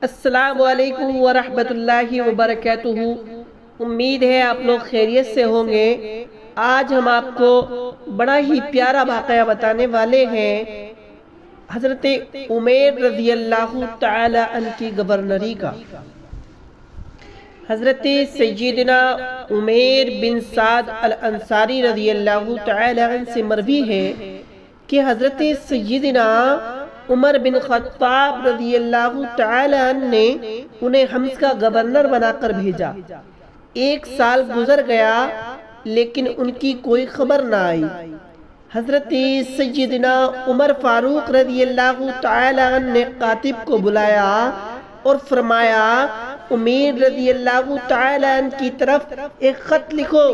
السلام علیکم ورحمۃ اللہ وبرکاتہ۔ امید ہے آپ لوگ خیریت سے ہوں گے۔ آج ہم آپ کو بڑا ہی پیارا واقعہ بتانے والے ہیں حضرت عمیر رضی اللہ تعالی عنہ کی گورنری کا۔ حضرت سیدنا عمیر بن سعد الانصاری رضی اللہ تعالی عنہ سے مروی ہے کہ حضرت سیدنا عمر بن خطاب رضی اللہ تعالی عنہ نے انہیں حمص کا گورنر بنا کر بھیجا۔ 1 سال گزر گیا لیکن ان کی کوئی خبر نہ آئی۔ حضرت سیدنا عمر فاروق رضی اللہ تعالی عنہ نے کاتب کو بلایا اور فرمایا عمیر رضی اللہ تعالی عنہ کی طرف ایک خط لکھو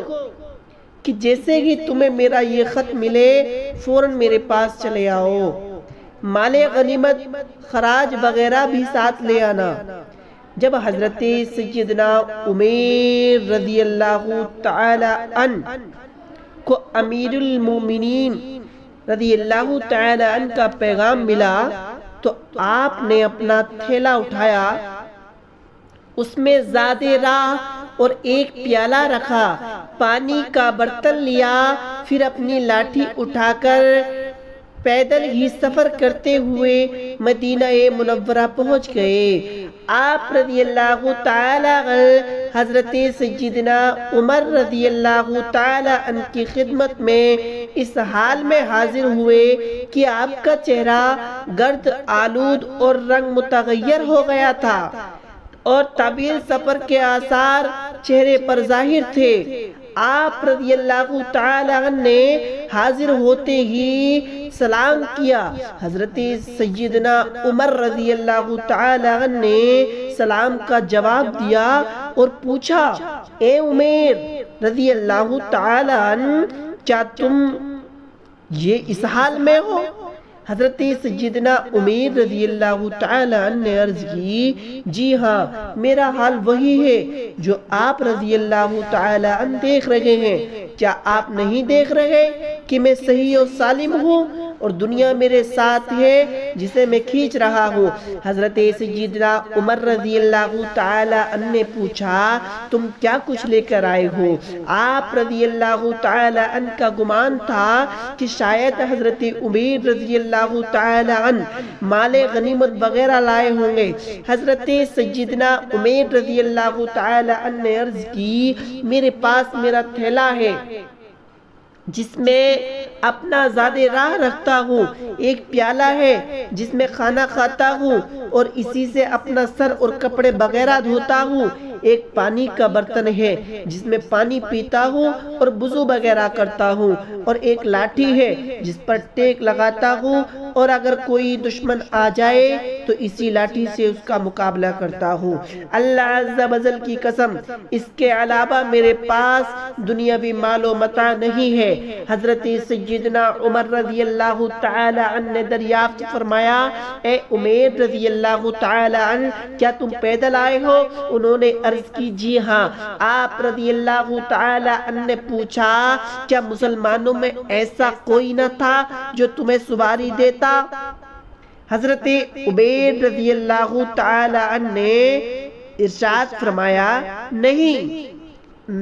کہ جیسے ہی تمہیں میرا یہ خط ملے فوراً میرے پاس چلے آؤ، مال غنیمت خراج وغیرہ بھی ساتھ لے آنا۔ جب حضرت سیدنا عمیر رضی اللہ تعالی عنہ کو امیر المومنین رضی اللہ تعالی عنہ کا پیغام ملا تو آپ نے اپنا تھیلا اٹھایا، اس میں زاد راہ اور ایک پیالہ رکھا، پانی کا برتن لیا، پھر اپنی لاٹھی اٹھا کر پیدل ہی سفر کرتے ہوئے مدینہ منورہ پہنچ گئے۔ آپ رضی اللہ تعالی عنہ حضرت سیدنا عمر رضی اللہ تعالی عنہ کی خدمت میں اس حال میں حاضر ہوئے کہ آپ کا چہرہ گرد آلود اور رنگ متغیر ہو گیا تھا اور طویل سفر کے آثار چہرے پر ظاہر تھے۔ آپ رضی اللہ تعالی عنہ نے حاضر ہوتے ہی سلام کیا۔ حضرت سیدنا عمر رضی اللہ تعالی عنہ نے سلام کا جواب دیا اور پوچھا، اے عمیر رضی اللہ تعالی عنہ، کیا تم یہ اس حال میں ہو؟ حضرت سیدنا عمیر رضی اللہ تعالی عنہ نے عرض کی، جی ہاں، میرا حال وہی ہے جو آپ رضی اللہ تعالی عنہ دیکھ رہے ہیں۔ کیا آپ نہیں دیکھ رہے کہ میں صحیح و سالم ہوں اور دنیا میرے ساتھ ہے جسے میں کھینچ رہا ہوں؟ حضرت سیدنا عمر رضی اللہ تعالی عنہ نے پوچھا، تم کیا کچھ لے کر آئے ہو؟ آپ رضی اللہ تعالی عنہ کا گمان تھا کہ شاید حضرت عمیر رضی اللہ تعالی عنہ مال غنیمت وغیرہ لائے ہوں گے۔ حضرت سیدنا عمیر رضی اللہ تعالی عنہ نے عرض کی، میرے پاس میرا تھیلا ہے جس میں اپنا زاد راہ رکھتا ہوں، ایک پیالہ ہے جس میں کھانا کھاتا ہوں اور اسی سے اپنا سر اور کپڑے وغیرہ دھوتا ہوں، ایک پانی کا برتن ہے جس میں پانی پیتا ہوں اور وضو وغیرہ کرتا ہوں، اور ایک لاٹھی ہے جس پر ٹیک لگاتا ہوں اور اگر کوئی دشمن آ جائے تو اسی لاٹھی سے اس کا مقابلہ کرتا ہوں۔ اللہ عز و جل کی قسم، اس کے علاوہ میرے پاس دنیاوی مال و متاع نہیں ہے۔ حضرت سیدنا عمر رضی اللہ تعالی عنہ نے دریافت فرمایا، اے عمیر رضی اللہ تعالی عنہ، کیا تم پیدل آئے ہو؟ انہوں نے عرض کی، جی ہاں۔ آپ رضی اللہ تعالی عنہ نے پوچھا، کیا مسلمانوں میں ایسا کوئی نہ تھا جو تمہیں سواری دیتا؟ حضرت عمیر رضی اللہ تعالی عنہ نے ارشاد فرمایا، نہیں،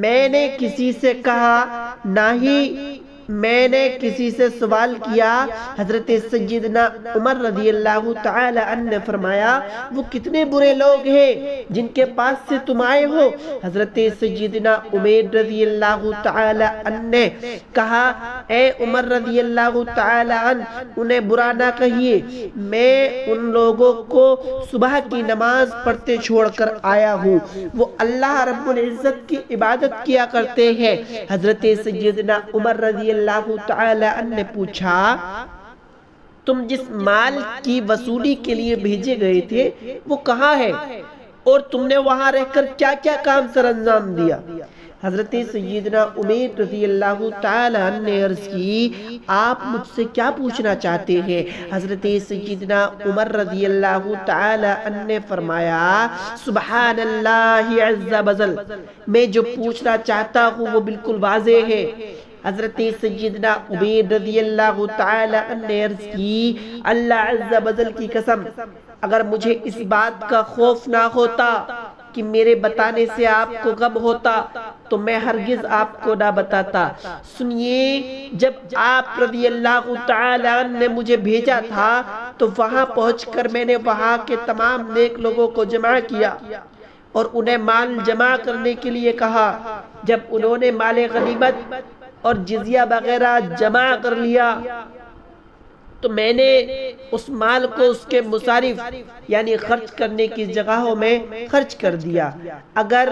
میں نے کسی سے کہا نہ ہی میں نے کسی سے سوال کیا۔ حضرت سیدنا عمر رضی اللہ تعالی عنہ نے فرمایا، وہ کتنے برے لوگ ہیں جن کے پاس سے تم آئے ہو؟ حضرت سیدنا عمیر رضی اللہ تعالی عنہ نے کہا، اے عمر رضی اللہ تعالی عنہ، انہیں برا نہ کہیے، میں ان لوگوں کو صبح کی نماز پڑھتے چھوڑ کر آیا ہوں، وہ اللہ رب العزت کی عبادت کیا کرتے ہیں۔ حضرت سیدنا عمر رضی اللہ تعالی عنہ نے پوچھا، تم جس مال کی وصولی کے لیے بھیجے گئے تھے وہ کہاں ہے اور تم نے وہاں رہ کر کیا کیا کام سر انجام دیا؟ حضرت سیدنا عمیر رضی اللہ تعالی عنہ نے عرض کی، آپ مجھ سے کیا پوچھنا چاہتے ہیں؟ حضرت سیدنا عمر رضی اللہ تعالی عنہ نے فرمایا، سبحان اللہ عز و جل، میں جو پوچھنا چاہتا ہوں وہ بالکل واضح ہے۔ حضرت سیدنا عمیر رضی اللہ تعالی عنہ نے عرض کی، اللہ عز و جل کی قسم، اگر مجھے اس بات کا خوف نہ ہوتا کہ میرے بتانے سے آپ کو غم ہوتا تو میں ہرگز آپ کو نہ بتاتا۔ سنیے، جب آپ رضی اللہ تعالی عنہ نے مجھے بھیجا تھا تو وہاں پہنچ کر میں نے وہاں کے تمام نیک لوگوں کو جمع کیا اور انہیں مال جمع کرنے کے لیے کہا۔ جب انہوں نے مال غنیمت اور جزیہ وغیرہ جمع کر لیا تو میں نے اس مال کو اس کے مصارف یعنی خرچ کرنے کی جگہوں میں خرچ کر دیا۔ اگر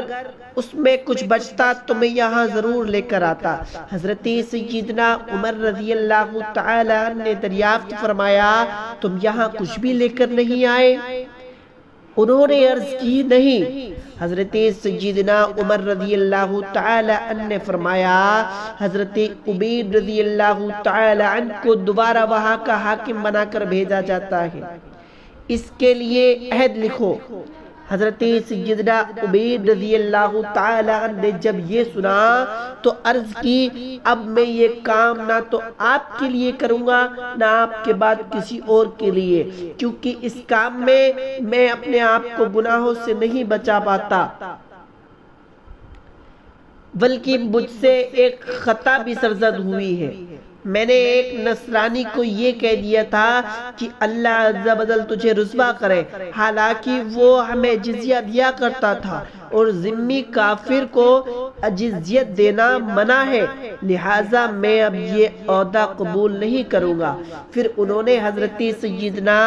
اس میں کچھ بچتا تو میں یہاں ضرور لے کر آتا۔ حضرت سیدنا عمر رضی اللہ تعالی عنہ نے دریافت فرمایا، تم یہاں کچھ بھی لے کر نہیں آئے؟ انہوں نے عرض کی، نہیں۔ حضرت سیدنا عمر رضی اللہ تعالی عنہ نے فرمایا، حضرت عبید رضی اللہ تعالی عنہ کو دوبارہ وہاں کا حاکم بنا کر بھیجا جاتا ہے، اس کے لیے عہد لکھو۔ حضرت سیدنا عبید رضی اللہ تعالی عنہ نے جب یہ سنا تو عرض کی، اب میں یہ کام نہ تو آپ کے لیے کروں گا نہ آپ کے بعد کسی اور کے لیے، کیونکہ اس کام میں اپنے آپ کو گناہوں سے نہیں بچا پاتا، بلکہ مجھ سے ایک خطا بھی سرزد ہوئی ہے۔ میں نے ایک نصرانی کو یہ کہہ دیا تھا کہ اللہ عز و جل تجھے رسوا کرے، حالانکہ وہ ہمیں جزیہ دیا کرتا تھا اور ذمہ کافر کو جزیت دینا منع ہے، لہٰذا میں اب یہ عہدہ قبول نہیں کروں گا۔ پھر انہوں نے حضرت سیدنا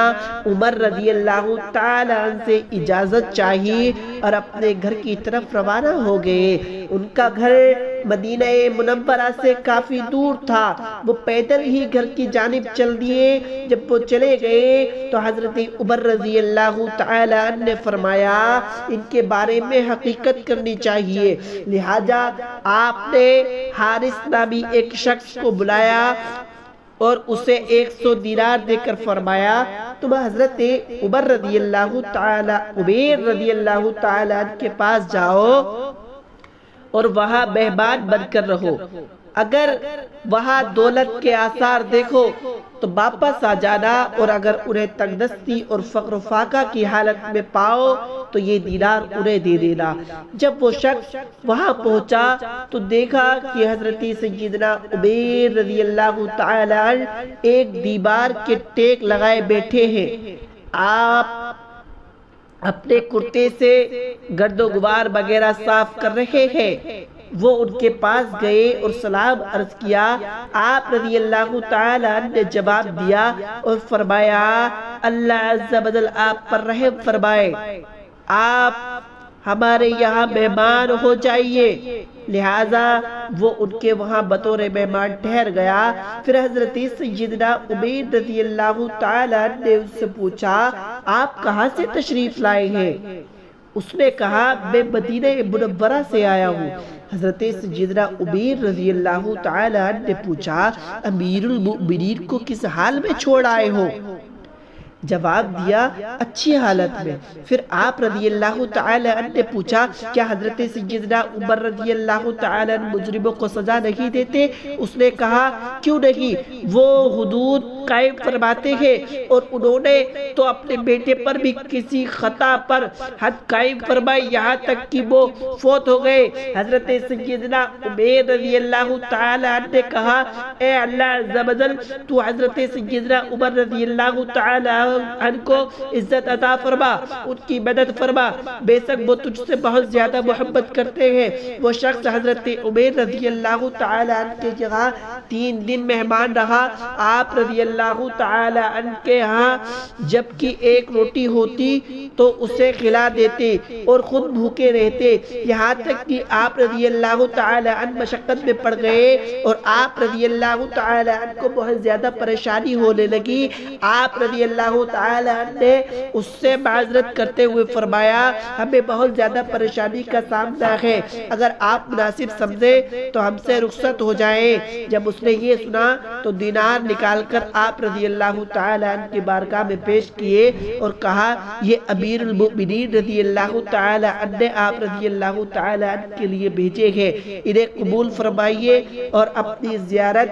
عمر رضی اللہ تعالی عنہ سے اجازت چاہی اور اپنے گھر کی طرف روانہ ہو گئے۔ ان کا گھر مدینہ منورہ سے کافی دور تھا، وہ پیدل ہی گھر کی جانب چل دیے۔ جب وہ چلے گئے تو حضرت عمر رضی اللہ تعالی عنہ نے فرمایا، ان کے بارے میں حقیقت کرنی چاہیے، لہذا آپ نے حارث نامی ایک شخص کو بلایا اور اسے 100 دینار دے کر فرمایا، تم حضرت عمر رضی اللہ تعالی عبید رضی اللہ تعالی عنہ کے پاس جاؤ اور وہاں مہمان بن کر رہو، اگر وہاں دولت کے آثار دیکھو تو واپس آ جانا، اور اگر انہیں تنگ دستی اور فقر و فاقہ کی حالت میں پاؤ تو یہ دینار انہیں دے دینا۔ جب وہ شخص وہاں پہنچا تو دیکھا کہ حضرت سیدنا عبید رضی اللہ تعالی عنہ ایک دیوار کے ٹیک لگائے بیٹھے ہیں، آپ اپنے کرتے سے گرد و غبار وغیرہ صاف کر رہے ہیں۔ وہ ان کے پاس گئے اور سلام عرض کیا۔ آپ رضی اللہ تعالی عنہ نے جواب دیا اور فرمایا، اللہ عز و جل آپ پر رحم فرمائے، آپ ہمارے یہاں مہمان ہو جائیے۔ لہٰذا وہ ان کے وہاں بطور مہمان ٹھہر گیا۔ پھر حضرت سیدنا عبید رضی اللہ تعالی عنہ نے ان سے پوچھا، آپ کہاں سے تشریف لائے ہیں؟ اس نے کہا، میں مدینہ منورہ سے آیا ہوں۔ حضرت سیدنا عبید رضی اللہ تعالی عنہ نے پوچھا، امیر المؤمنین کو کس حال میں چھوڑ آئے ہو؟ جواب دیا، اچھی حالت میں۔ پھر آپ رضی اللہ تعالی عنہ نے پوچھا، کیا حضرت سیدنا عمر رضی اللہ تعالی عنہ مجرموں کو سزا نہیں دیتے؟ اس نے کہا، کیوں نہیں، وہ حدود قائم فرماتے ہیں اور انہوں نے تو اپنے بیٹے پر بھی کسی خطا پر حد قائم فرمائی، یہاں تک کہ وہ فوت ہو گئے۔ حضرت سیدنا عمر رضی اللہ تعالی عنہ نے کہا، اے اللہ عز و جل، تو حضرت سیدنا عمر رضی اللہ تعالی عنہ کو عزت عطا فرما، ان کی مدد فرما، بے شک وہ تجھ سے بہت زیادہ محبت کرتے ہیں۔ وہ شخص حضرت عمر رضی اللہ تعالی عنہ کے جگہ 3 دن مہمان رہا۔ آپ رضی اللہ تعالی عنہ کے ہاں جبکہ ایک روٹی ہوتی تو اسے کھلا دیتے اور خود بھوکے رہتے، یہاں تک کہ آپ رضی اللہ تعالی عنہ مشقت میں پڑ گئے اور آپ رضی اللہ تعالی عنہ کو بہت زیادہ پریشانی ہونے لگی۔ آپ رضی اللہ تعالی عنہ نے اس سے معذرت کرتے ہوئے فرمایا، ہمیں بہت زیادہ پریشانی کا سامنا ہے، اگر آپ مناسب سمجھیں تو ہم سے رخصت ہو جائیں۔ جب اس نے یہ سنا تو دینار نکال کر آپ رضی اللہ تعالی عنہ کی بارگاہ میں پیش کیے اور کہا، یہ امیر المؤمنین رضی اللہ تعالی عنہ نے آپ رضی اللہ تعالی عنہ کے لیے بھیجے ہیں، انہیں قبول فرمائیے اور اپنی زیارت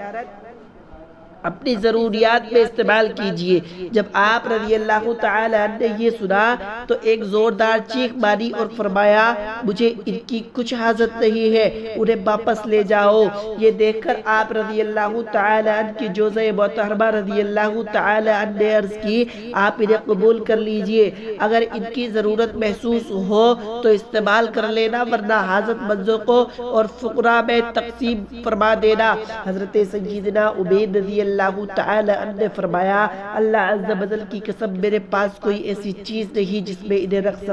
اپنی ضروریات میں استعمال کیجئے۔ جب آپ رضی اللہ تعالی عنہ نے یہ سنا تو ایک زوردار چیخ ماری اور فرمایا مجھے ان کی کچھ حاجت نہیں ہے، انہیں واپس لے جاؤ۔ یہ دیکھ کر آپ رضی اللہ تعالی عنہ کی جوزہ محترمہ رضی اللہ تعالی عنہ نے عرض کی آپ انہیں قبول کر لیجئے، اگر ان کی ضرورت محسوس ہو تو استعمال کر لینا، ورنہ حاجت مندوں کو اور فقراء میں تقسیم فرما دینا۔ حضرت سیدنا عبید رضی اللہ تعالی عنہ نے فرمایا اللہ عز و جل کی قسم میرے پاس کوئی ایسی چیز نہیں جس میں انہیں رکھ سکتا